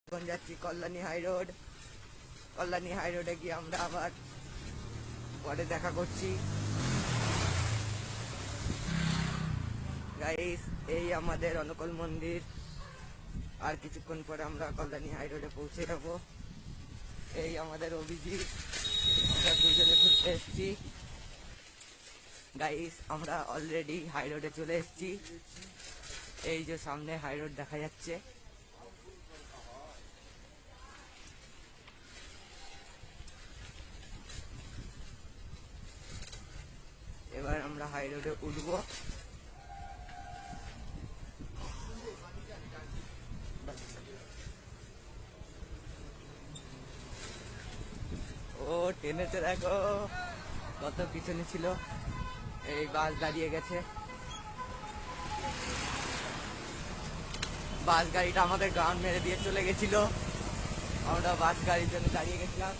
এখন যাচ্ছি Kalyani high road. Kalyani high রোডে গিয়ে আমরা আবার পরে দেখা করছি। গাইস, এই আমাদের অনুকূল মন্দির। আর কিছুক্ষণ পরে আমরা কল্যাণী হাই রোডে পৌঁছে যাব। এই আমাদের অভিজিৎ, আমরা দুজনে ঘুরতে এসেছি। গাইস, আমরা অলরেডি হাই রোডে চলে এসেছি। এই যে সামনে হাই রোড দেখা যাচ্ছে। এবার আমরা হাই রোডে উঠবো। ও টেনেতে দেখো কত পিছনে ছিল। এই বাস দাঁড়িয়ে গেছে। বাস গাড়িটা আমাদের গান মেরে দিয়ে চলে গেছিল। আমরা বাস গাড়ির জন্য দাঁড়িয়ে গেছিলাম।